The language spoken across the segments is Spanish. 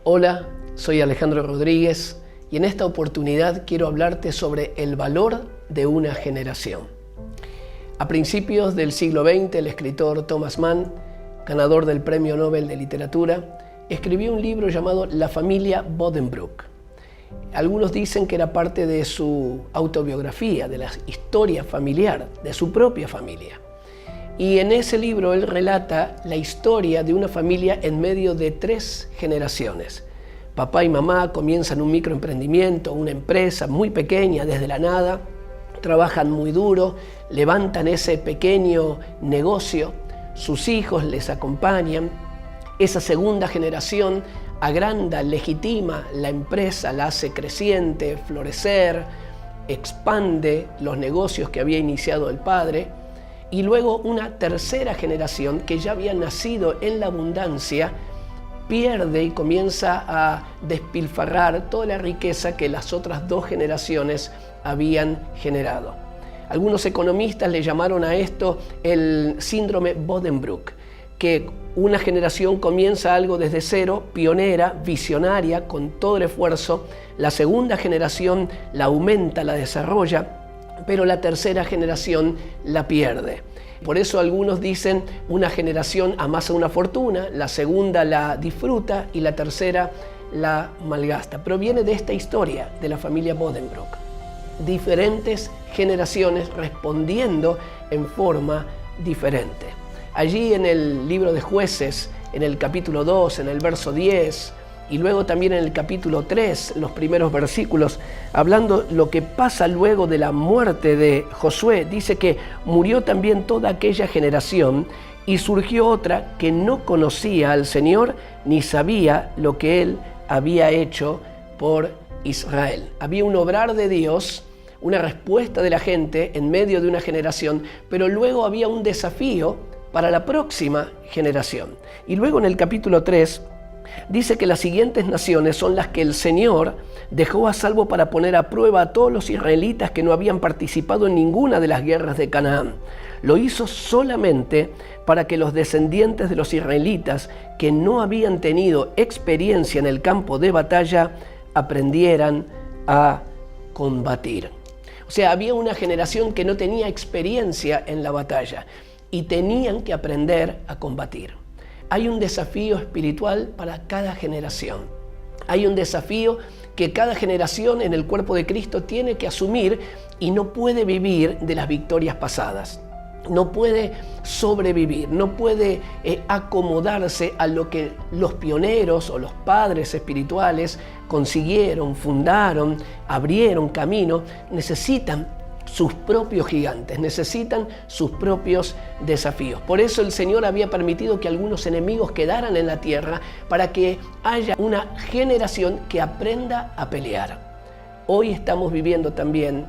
Hola, soy Alejandro Rodríguez y en esta oportunidad quiero hablarte sobre el valor de una generación. A principios del siglo XX, el escritor Thomas Mann, ganador del Premio Nobel de Literatura, escribió un libro llamado La familia Buddenbrook. Algunos dicen que era parte de su autobiografía, de la historia familiar, de su propia familia. Y en ese libro él relata la historia de una familia en medio de 3 generaciones. Papá y mamá comienzan un microemprendimiento, una empresa muy pequeña desde la nada, trabajan muy duro, levantan ese pequeño negocio, sus hijos les acompañan. Esa segunda generación agranda, legitima la empresa, la hace creciente, florecer, expande los negocios que había iniciado el padre. Y luego una tercera generación que ya había nacido en la abundancia pierde y comienza a despilfarrar toda la riqueza que las otras 2 generaciones habían generado. Algunos economistas le llamaron a esto el síndrome Buddenbrook, que una generación comienza algo desde cero, pionera, visionaria, con todo el esfuerzo. La segunda generación la aumenta, la desarrolla, pero la tercera generación la pierde. Por eso algunos dicen una generación amasa una fortuna, la segunda la disfruta y la tercera la malgasta. Proviene de esta historia de la familia Buddenbrook. Diferentes generaciones respondiendo en forma diferente. Allí en el libro de Jueces, en el capítulo 2, en el verso 10, y luego también en el capítulo 3, los primeros versículos, hablando lo que pasa luego de la muerte de Josué, dice que murió también toda aquella generación y surgió otra que no conocía al Señor ni sabía lo que Él había hecho por Israel. Había un obrar de Dios, una respuesta de la gente en medio de una generación, pero luego había un desafío para la próxima generación. Y luego en el capítulo 3, dice que las siguientes naciones son las que el Señor dejó a salvo para poner a prueba a todos los israelitas que no habían participado en ninguna de las guerras de Canaán. Lo hizo solamente para que los descendientes de los israelitas que no habían tenido experiencia en el campo de batalla aprendieran a combatir. O sea, había una generación que no tenía experiencia en la batalla y tenían que aprender a combatir. Hay un desafío espiritual para cada generación. Hay un desafío que cada generación en el cuerpo de Cristo tiene que asumir y no puede vivir de las victorias pasadas. No puede sobrevivir, no puede acomodarse a lo que los pioneros o los padres espirituales consiguieron, fundaron, abrieron camino. Necesitan sus propios gigantes, necesitan sus propios desafíos. Por eso el Señor había permitido que algunos enemigos quedaran en la tierra para que haya una generación que aprenda a pelear. Hoy estamos viviendo también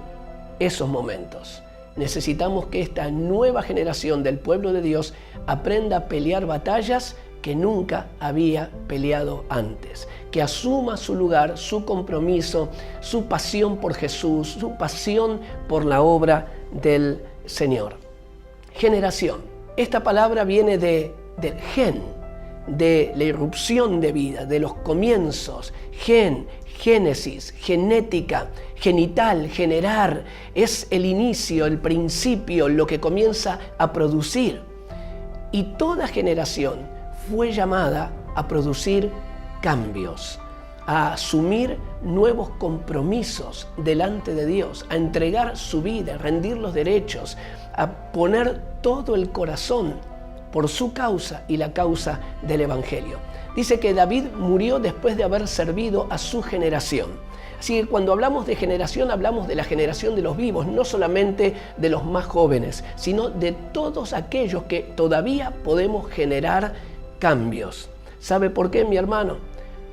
esos momentos. Necesitamos que esta nueva generación del pueblo de Dios aprenda a pelear batallas que nunca había peleado antes, que asuma su lugar, su compromiso, su pasión por Jesús, su pasión por la obra del Señor. Generación. Esta palabra viene del gen, de la irrupción de vida, de los comienzos. Gen, génesis, genética, genital, generar. Es el inicio, el principio, lo que comienza a producir. Y toda generación fue llamada a producir cambios, a asumir nuevos compromisos delante de Dios, a entregar su vida, a rendir los derechos, a poner todo el corazón por su causa y la causa del Evangelio. Dice que David murió después de haber servido a su generación. Así que cuando hablamos de generación, hablamos de la generación de los vivos, no solamente de los más jóvenes, sino de todos aquellos que todavía podemos generar cambios. ¿Sabe por qué, mi hermano?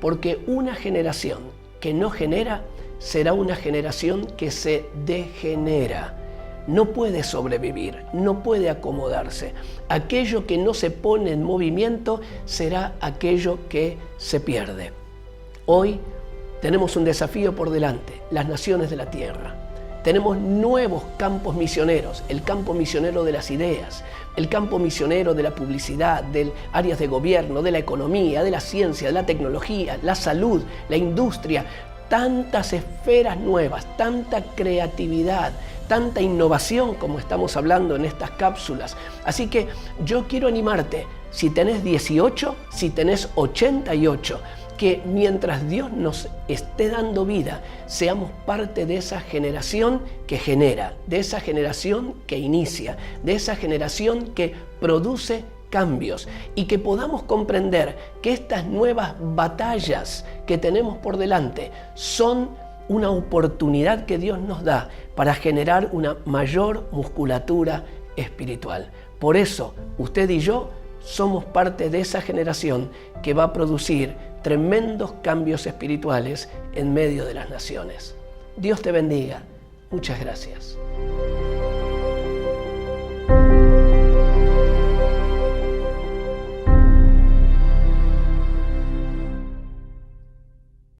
Porque una generación que no genera será una generación que se degenera. No puede sobrevivir, no puede acomodarse. Aquello que no se pone en movimiento será aquello que se pierde. Hoy tenemos un desafío por delante, las naciones de la tierra. Tenemos nuevos campos misioneros, el campo misionero de las ideas. el campo misionero de la publicidad, de áreas de gobierno, de la economía, de la ciencia, de la tecnología, la salud, la industria, tantas esferas nuevas, tanta creatividad, tanta innovación como estamos hablando en estas cápsulas. Así que yo quiero animarte, si tenés 18, si tenés 88, que mientras Dios nos esté dando vida, seamos parte de esa generación que genera, de esa generación que inicia, de esa generación que produce cambios y que podamos comprender que estas nuevas batallas que tenemos por delante son una oportunidad que Dios nos da para generar una mayor musculatura espiritual. Por eso, usted y yo somos parte de esa generación que va a producir tremendos cambios espirituales en medio de las naciones. Dios te bendiga. Muchas gracias.